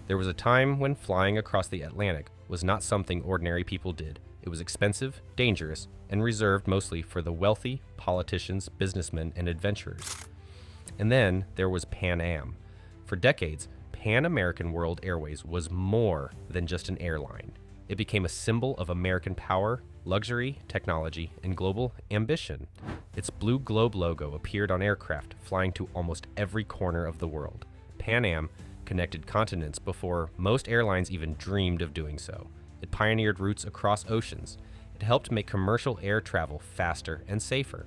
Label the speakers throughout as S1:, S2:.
S1: There was a time when flying across the Atlantic was not something ordinary people did. It was expensive, dangerous, and reserved mostly for the wealthy, politicians, businessmen, and adventurers. And then there was Pan Am. For decades, Pan American World Airways was more than just an airline. It became a symbol of American power, luxury, technology, and global ambition. Its blue globe logo appeared on aircraft flying to almost every corner of the world. Pan Am connected continents before most airlines even dreamed of doing so. It pioneered routes across oceans. It helped make commercial air travel faster and safer.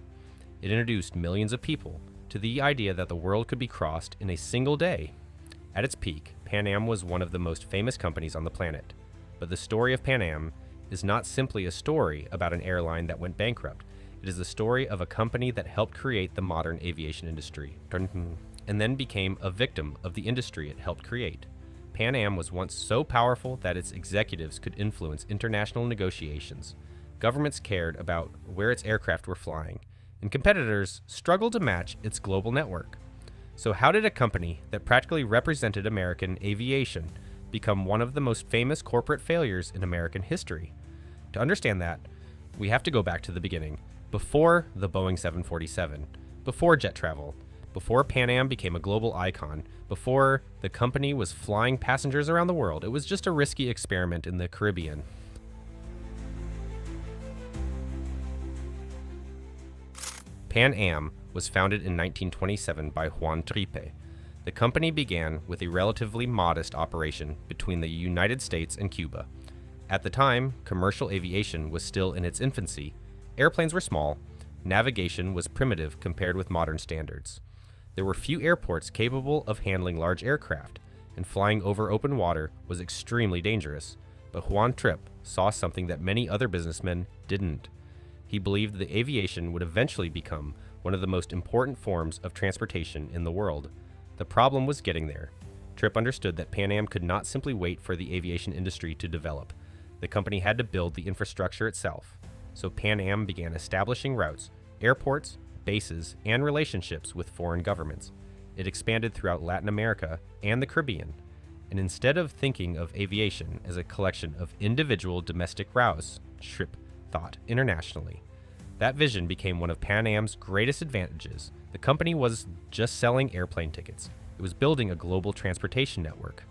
S1: It introduced millions of people to the idea that the world could be crossed in a single day. At its peak, Pan Am was one of the most famous companies on the planet. But the story of Pan Am is not simply a story about an airline that went bankrupt. It is the story of a company that helped create the modern aviation industry, and then became a victim of the industry it helped create. Pan Am was once so powerful that its executives could influence international negotiations. Governments cared about where its aircraft were flying, and competitors struggled to match its global network. So how did a company that practically represented American aviation become one of the most famous corporate failures in American history? To understand that, we have to go back to the beginning, before the Boeing 747, before jet travel, before Pan Am became a global icon, before the company was flying passengers around the world. It was just a risky experiment in the Caribbean. Pan Am was founded in 1927 by Juan Trippe. The company began with a relatively modest operation between the United States and Cuba. At the time, commercial aviation was still in its infancy. Airplanes were small. Navigation was primitive compared with modern standards. There were few airports capable of handling large aircraft, and flying over open water was extremely dangerous. But Juan Trippe saw something that many other businessmen didn't. He believed that aviation would eventually become one of the most important forms of transportation in the world. The problem was getting there. Trippe understood that Pan Am could not simply wait for the aviation industry to develop. The company had to build the infrastructure itself. So Pan Am began establishing routes, airports, bases, and relationships with foreign governments. It expanded throughout Latin America and the Caribbean. And instead of thinking of aviation as a collection of individual domestic routes, Trippe thought internationally. That vision became one of Pan Am's greatest advantages. The company was just selling airplane tickets. It was building a global transportation network.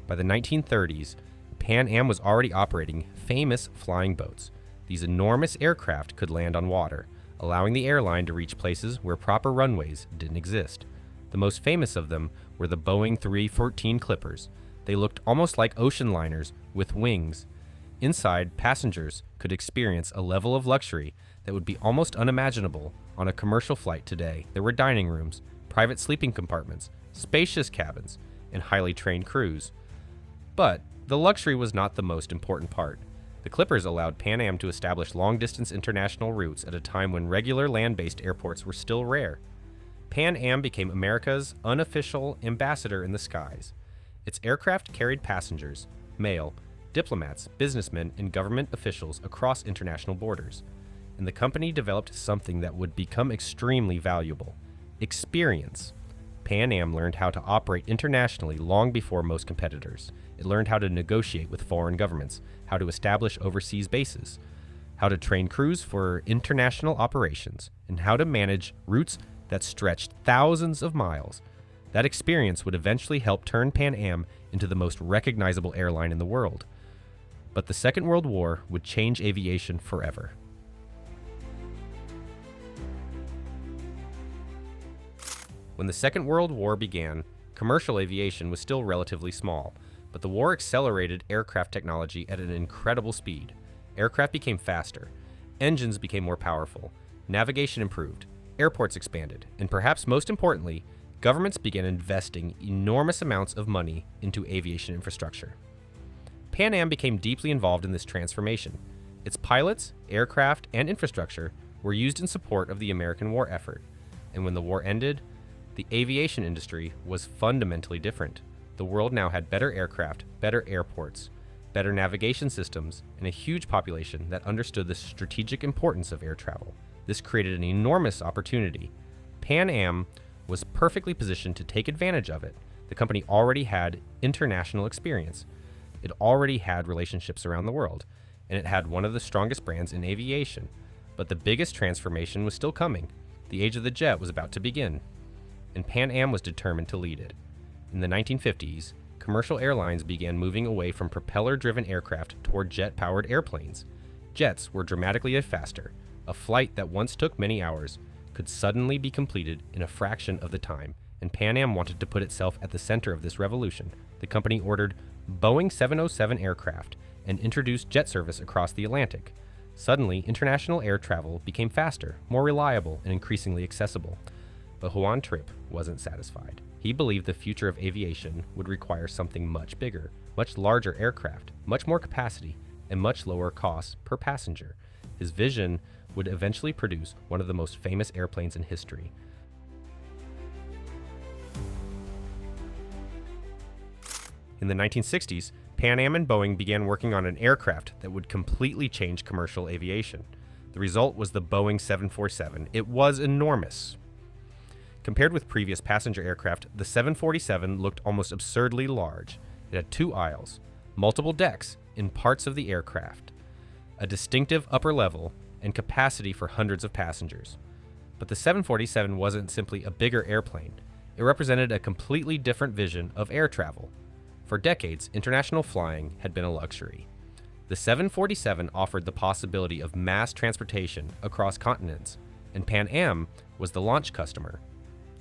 S1: By the 1930s, Pan Am was already operating famous flying boats. These enormous aircraft could land on water, allowing the airline to reach places where proper runways didn't exist. The most famous of them were the Boeing 314 Clippers. They looked almost like ocean liners with wings. Inside, passengers could experience a level of luxury that would be almost unimaginable on a commercial flight today. There were dining rooms, private sleeping compartments, spacious cabins, and highly trained crews. But the luxury was not the most important part. The Clippers allowed Pan Am to establish long-distance international routes at a time when regular land-based airports were still rare. Pan Am became America's unofficial ambassador in the skies. Its aircraft carried passengers, mail, diplomats, businessmen, and government officials across international borders. And the company developed something that would become extremely valuable: experience. Pan Am learned how to operate internationally long before most competitors. It learned how to negotiate with foreign governments, how to establish overseas bases, how to train crews for international operations, and how to manage routes that stretched thousands of miles. That experience would eventually help turn Pan Am into the most recognizable airline in the world. But the Second World War would change aviation forever. When the Second World War began, commercial aviation was still relatively small, but the war accelerated aircraft technology at an incredible speed. Aircraft became faster, engines became more powerful, navigation improved, airports expanded, and perhaps most importantly, governments began investing enormous amounts of money into aviation infrastructure. Pan Am became deeply involved in this transformation. Its pilots, aircraft, and infrastructure were used in support of the American war effort, and when the war ended, the aviation industry was fundamentally different. The world now had better aircraft, better airports, better navigation systems, and a huge population that understood the strategic importance of air travel. This created an enormous opportunity. Pan Am was perfectly positioned to take advantage of it. The company already had international experience. It already had relationships around the world, and it had one of the strongest brands in aviation. But the biggest transformation was still coming. The age of the jet was about to begin, and Pan Am was determined to lead it. In the 1950s, commercial airlines began moving away from propeller-driven aircraft toward jet-powered airplanes. Jets were dramatically faster. A flight that once took many hours could suddenly be completed in a fraction of the time, and Pan Am wanted to put itself at the center of this revolution. The company ordered Boeing 707 aircraft and introduced jet service across the Atlantic. Suddenly, international air travel became faster, more reliable, and increasingly accessible. But Juan Trippe wasn't satisfied. He believed the future of aviation would require something much bigger, much larger aircraft, much more capacity, and much lower costs per passenger. His vision would eventually produce one of the most famous airplanes in history. In the 1960s, Pan Am and Boeing began working on an aircraft that would completely change commercial aviation. The result was the Boeing 747. It was enormous. Compared with previous passenger aircraft, the 747 looked almost absurdly large. It had 2 aisles, multiple decks in parts of the aircraft, a distinctive upper level, and capacity for hundreds of passengers. But the 747 wasn't simply a bigger airplane. It represented a completely different vision of air travel. For decades, international flying had been a luxury. The 747 offered the possibility of mass transportation across continents, and Pan Am was the launch customer.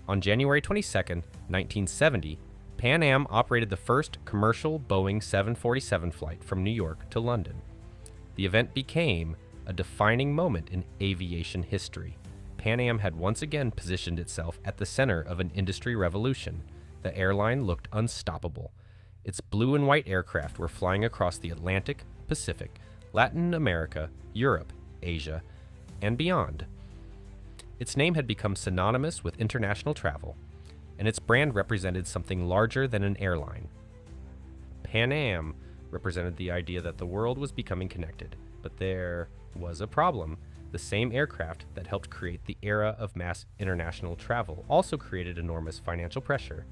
S1: On January 22, 1970, Pan Am operated the first commercial Boeing 747 flight from New York to London. The event became a defining moment in aviation history. Pan Am had once again positioned itself at the center of an industry revolution. The airline looked unstoppable. Its blue and white aircraft were flying across the Atlantic, Pacific, Latin America, Europe, Asia, and beyond. Its name had become synonymous with international travel, and its brand represented something larger than an airline. Pan Am represented the idea that the world was becoming connected, but there was a problem. The same aircraft that helped create the era of mass international travel also created enormous financial pressure.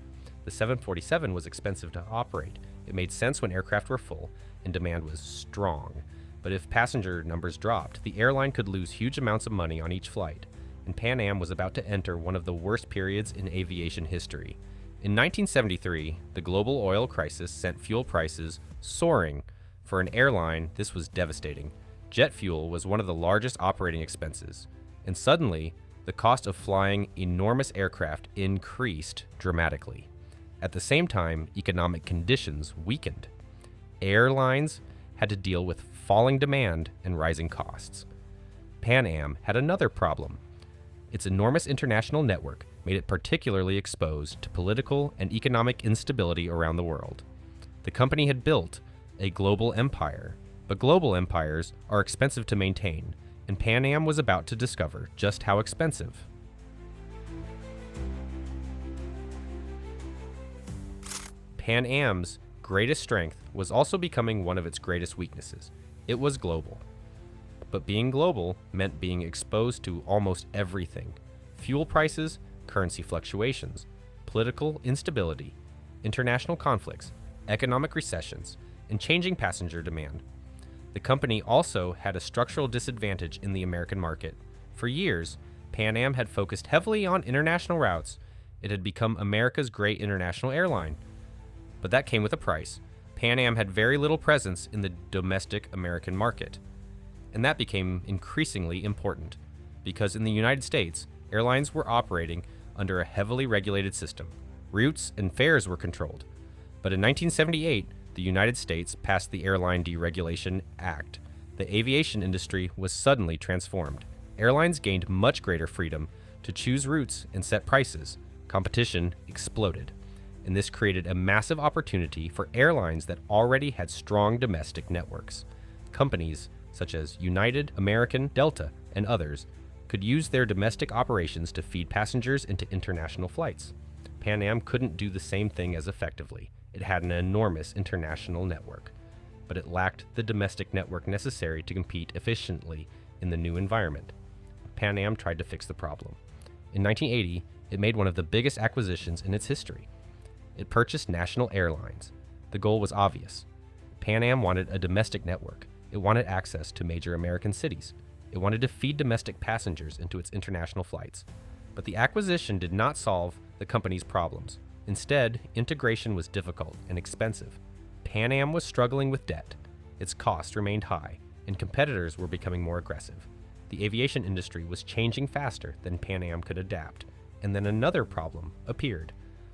S1: The 747 was expensive to operate. It made sense when aircraft were full and demand was strong. But if passenger numbers dropped, the airline could lose huge amounts of money on each flight, and Pan Am was about to enter one of the worst periods in aviation history. In 1973, the global oil crisis sent fuel prices soaring. For an airline, this was devastating. Jet fuel was one of the largest operating expenses, and suddenly, the cost of flying enormous aircraft increased dramatically. At the same time, economic conditions weakened. Airlines had to deal with falling demand and rising costs. Pan Am had another problem. Its enormous international network made it particularly exposed to political and economic instability around the world. The company had built a global empire, but global empires are expensive to maintain, and Pan Am was about to discover just how expensive. Pan Am's greatest strength was also becoming one of its greatest weaknesses. It was global. But being global meant being exposed to almost everything: fuel prices, currency fluctuations, political instability, international conflicts, economic recessions, and changing passenger demand. The company also had a structural disadvantage in the American market. For years, Pan Am had focused heavily on international routes. It had become America's great international airline. But that came with a price. Pan Am had very little presence in the domestic American market. And that became increasingly important, because in the United States, airlines were operating under a heavily regulated system. Routes and fares were controlled. But in 1978, the United States passed the Airline Deregulation Act. The aviation industry was suddenly transformed. Airlines gained much greater freedom to choose routes and set prices. Competition exploded, and this created a massive opportunity for airlines that already had strong domestic networks. Companies such as United, American, Delta, and others could use their domestic operations to feed passengers into international flights. Pan Am couldn't do the same thing as effectively. It had an enormous international network, but it lacked the domestic network necessary to compete efficiently in the new environment. Pan Am tried to fix the problem. In 1980, it made one of the biggest acquisitions in its history. It purchased national airlines. The goal was obvious. Pan Am wanted a domestic network. It wanted access to major American cities. It wanted to feed domestic passengers into its international flights. But the acquisition did not solve the company's problems. Instead, integration was difficult and expensive. Pan Am was struggling with debt. Its costs remained high, and competitors were becoming more aggressive. The aviation industry was changing faster than Pan Am could adapt, and then another problem appeared.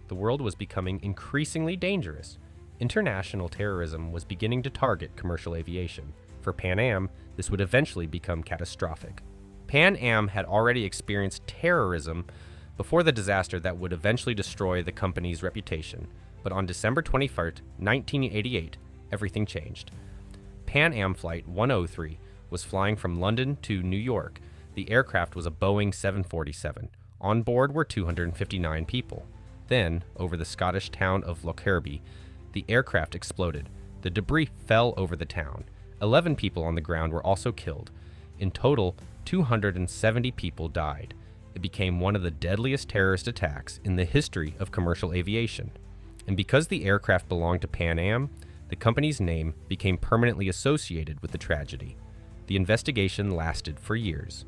S1: The world was becoming increasingly dangerous. International terrorism was beginning to target commercial aviation. For Pan Am, this would eventually become catastrophic. Pan Am had already experienced terrorism before the disaster that would eventually destroy the company's reputation. But on December 21st, 1988, everything changed. Pan Am Flight 103 was flying from London to New York. The aircraft was a Boeing 747. On board were 259 people. Then, over the Scottish town of Lochherby, the aircraft exploded. The debris fell over the town. 11 people on the ground were also killed. In total, 270 people died. It became one of the deadliest terrorist attacks in the history of commercial aviation. And because the aircraft belonged to Pan Am, the company's name became permanently associated with the tragedy. The investigation lasted for years.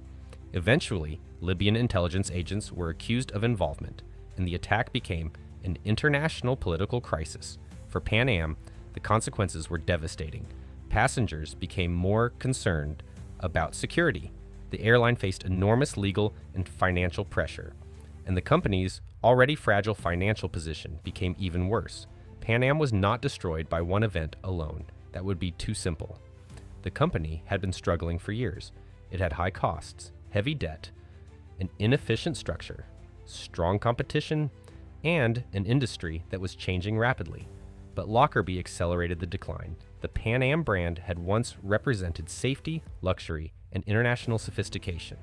S1: Eventually, Libyan intelligence agents were accused of involvement, and the attack became an international political crisis. For Pan Am, the consequences were devastating. Passengers became more concerned about security. The airline faced enormous legal and financial pressure, and the company's already fragile financial position became even worse. Pan Am was not destroyed by one event alone. That would be too simple. The company had been struggling for years. It had high costs, heavy debt, an inefficient structure, strong competition, and an industry that was changing rapidly. But Lockerbie accelerated the decline. The Pan Am brand had once represented safety, luxury, and international sophistication.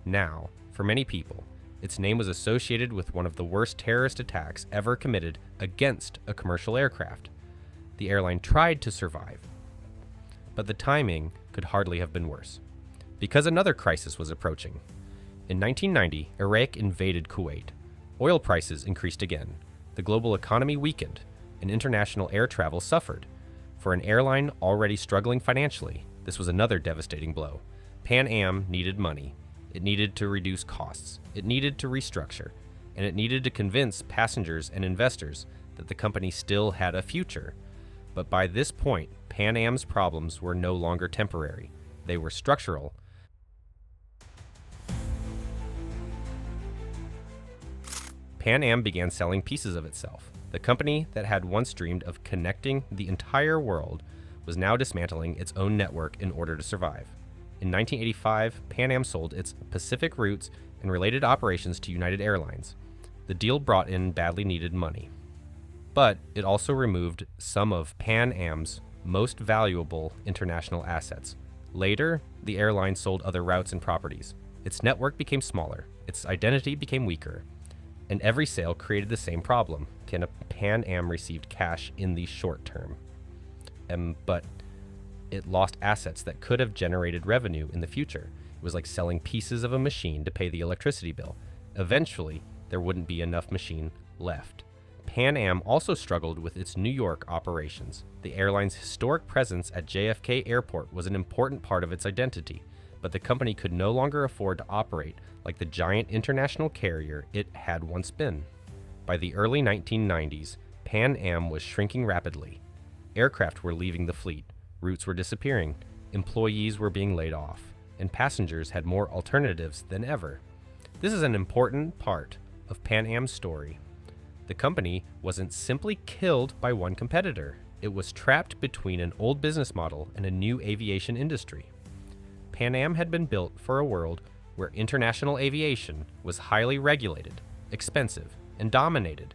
S1: Now, for many people, its name was associated with one of the worst terrorist attacks ever committed against a commercial aircraft. The airline tried to survive, but the timing could hardly have been worse, because another crisis was approaching. In 1990, Iraq invaded Kuwait. Oil prices increased again. The global economy weakened, and international air travel suffered. For an airline already struggling financially, this was another devastating blow. Pan Am needed money. It needed to reduce costs. It needed to restructure. And it needed to convince passengers and investors that the company still had a future. But by this point, Pan Am's problems were no longer temporary. They were structural. Pan Am began selling pieces of itself. The company that had once dreamed of connecting the entire world was now dismantling its own network in order to survive. In 1985, Pan Am sold its Pacific routes and related operations to United Airlines. The deal brought in badly needed money, but it also removed some of Pan Am's most valuable international assets. Later, the airline sold other routes and properties. Its network became smaller, its identity became weaker, and every sale created the same problem. Can a Pan Am receive cash in the short term? But it lost assets that could have generated revenue in the future. It was like selling pieces of a machine to pay the electricity bill. Eventually, there wouldn't be enough machine left. Pan Am also struggled with its New York operations. The airline's historic presence at JFK Airport was an important part of its identity, but the company could no longer afford to operate like the giant international carrier it had once been. By the early 1990s, Pan Am was shrinking rapidly. Aircraft were leaving the fleet, routes were disappearing, employees were being laid off, and passengers had more alternatives than ever. This is an important part of Pan Am's story. The company wasn't simply killed by one competitor. It was trapped between an old business model and a new aviation industry. Pan Am had been built for a world where international aviation was highly regulated, expensive, and dominated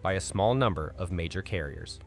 S1: by a small number of major carriers.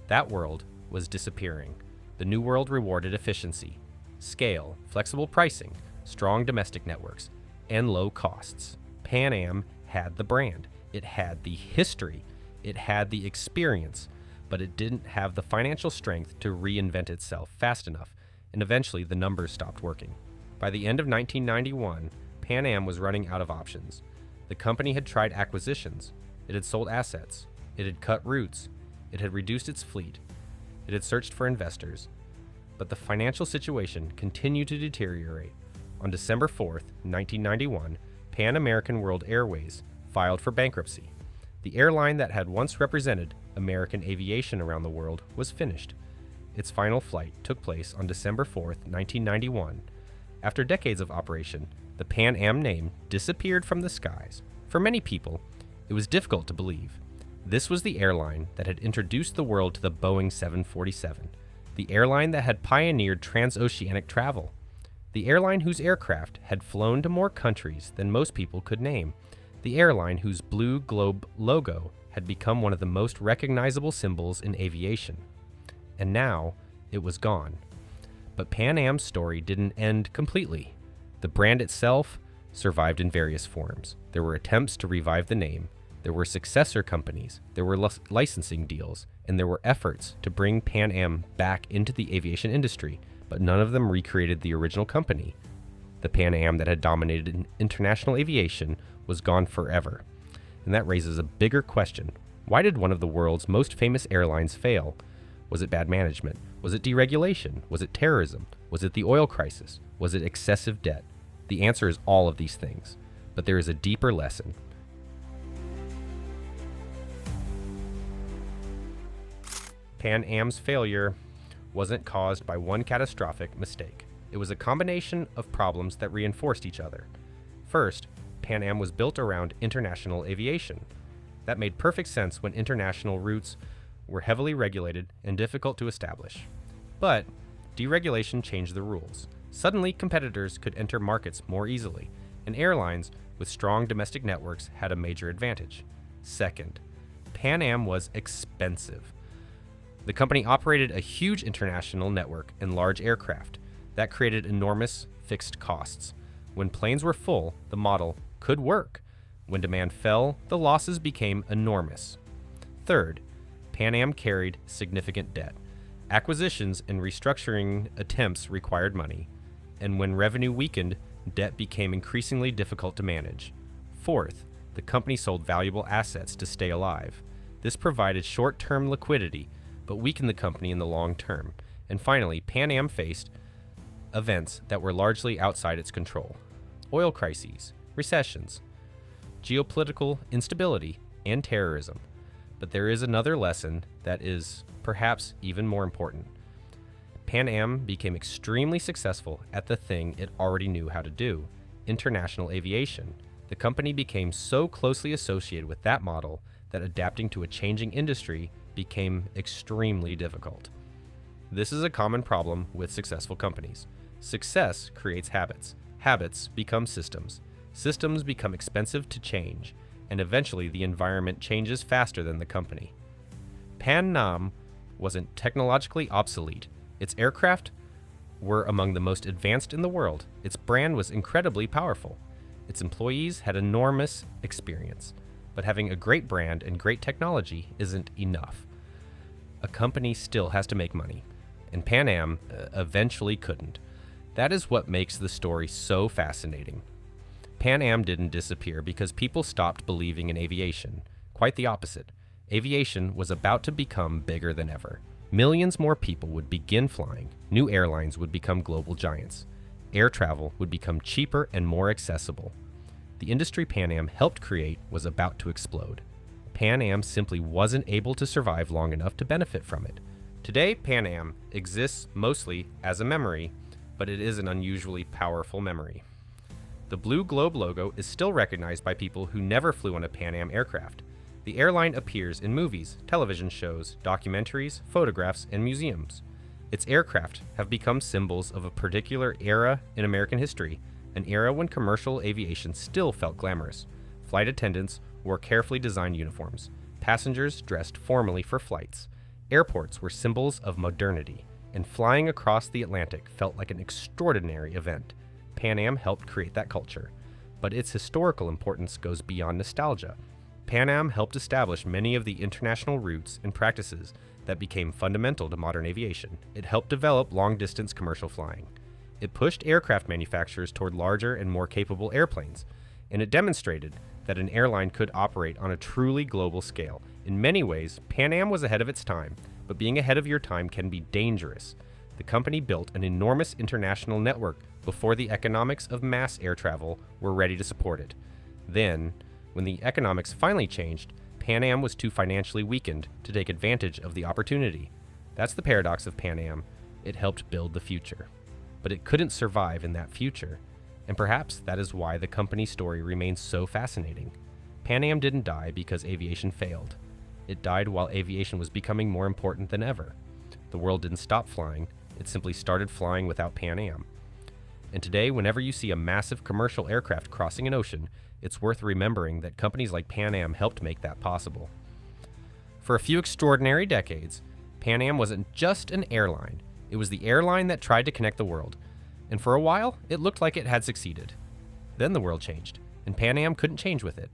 S1: That world was disappearing. The new world rewarded efficiency, scale, flexible pricing, strong domestic networks, and low costs. Pan Am had the brand. It had the history. It had the experience, but it didn't have the financial strength to reinvent itself fast enough, and eventually the numbers stopped working. By the end of 1991, Pan Am was running out of options. The company had tried acquisitions. It had sold assets. It had cut routes. It had reduced its fleet. It had searched for investors. But the financial situation continued to deteriorate. On December 4th, 1991, Pan American World Airways filed for bankruptcy. The airline that had once represented American aviation around the world was finished. Its final flight took place on December 4th, 1991. After decades of operation, the Pan Am name disappeared from the skies. For many people, it was difficult to believe. This was the airline that had introduced the world to the Boeing 747, the airline that had pioneered transoceanic travel, the airline whose aircraft had flown to more countries than most people could name, the airline whose blue globe logo had become one of the most recognizable symbols in aviation. And now, it was gone. But Pan Am's story didn't end completely. The brand itself survived in various forms. There were attempts to revive the name. There were successor companies. There were licensing deals. And there were efforts to bring Pan Am back into the aviation industry, but none of them recreated the original company. The Pan Am that had dominated international aviation was gone forever. And that raises a bigger question. Why did one of the world's most famous airlines fail? Was it bad management? Was it deregulation? Was it terrorism? Was it the oil crisis? Was it excessive debt? The answer is all of these things. But there is a deeper lesson. Pan Am's failure wasn't caused by one catastrophic mistake. It was a combination of problems that reinforced each other. First, Pan Am was built around international aviation. That made perfect sense when international routes were heavily regulated and difficult to establish. But deregulation changed the rules. Suddenly, competitors could enter markets more easily, and airlines with strong domestic networks had a major advantage. Second, Pan Am was expensive. The company operated a huge international network and large aircraft. That created enormous fixed costs. When planes were full, the model could work. When demand fell, the losses became enormous. Third, Pan Am carried significant debt. Acquisitions and restructuring attempts required money, and when revenue weakened, debt became increasingly difficult to manage. Fourth, the company sold valuable assets to stay alive. This provided short-term liquidity, but weakened the company in the long term. And finally, Pan Am faced events that were largely outside its control. Oil crises, recessions, geopolitical instability, and terrorism. But there is another lesson that is perhaps even more important. Pan Am became extremely successful at the thing it already knew how to do, international aviation. The company became so closely associated with that model that adapting to a changing industry became extremely difficult. This is a common problem with successful companies. Success creates habits. Habits become systems. Systems become expensive to change, and eventually the environment changes faster than the company. Pan Am wasn't technologically obsolete. Its aircraft were among the most advanced in the world. Its brand was incredibly powerful. Its employees had enormous experience. But having a great brand and great technology isn't enough. A company still has to make money, and Pan Am eventually couldn't. That is what makes the story so fascinating. Pan Am didn't disappear because people stopped believing in aviation. Quite the opposite. Aviation was about to become bigger than ever. Millions more people would begin flying. New airlines would become global giants. Air travel would become cheaper and more accessible. The industry Pan Am helped create was about to explode. Pan Am simply wasn't able to survive long enough to benefit from it. Today, Pan Am exists mostly as a memory, but it is an unusually powerful memory. The blue globe logo is still recognized by people who never flew on a Pan Am aircraft. The airline appears in movies, television shows, documentaries, photographs, and museums. Its aircraft have become symbols of a particular era in American history, an era when commercial aviation still felt glamorous. Flight attendants wore carefully designed uniforms. Passengers dressed formally for flights. Airports were symbols of modernity, and flying across the Atlantic felt like an extraordinary event. Pan Am helped create that culture, but its historical importance goes beyond nostalgia. Pan Am helped establish many of the international routes and practices that became fundamental to modern aviation. It helped develop long-distance commercial flying. It pushed aircraft manufacturers toward larger and more capable airplanes. and it demonstrated that an airline could operate on a truly global scale. In many ways, Pan Am was ahead of its time, but being ahead of your time can be dangerous. The company built an enormous international network before the economics of mass air travel were ready to support it. Then, when the economics finally changed, Pan Am was too financially weakened to take advantage of the opportunity. That's the paradox of Pan Am. It helped build the future, but it couldn't survive in that future. And perhaps that is why the company's story remains so fascinating. Pan Am didn't die because aviation failed. It died while aviation was becoming more important than ever. The world didn't stop flying, it simply started flying without Pan Am. And today, whenever you see a massive commercial aircraft crossing an ocean, it's worth remembering that companies like Pan Am helped make that possible. For a few extraordinary decades, Pan Am wasn't just an airline, it was the airline that tried to connect the world. And for a while, it looked like it had succeeded. Then the world changed, and Pan Am couldn't change with it.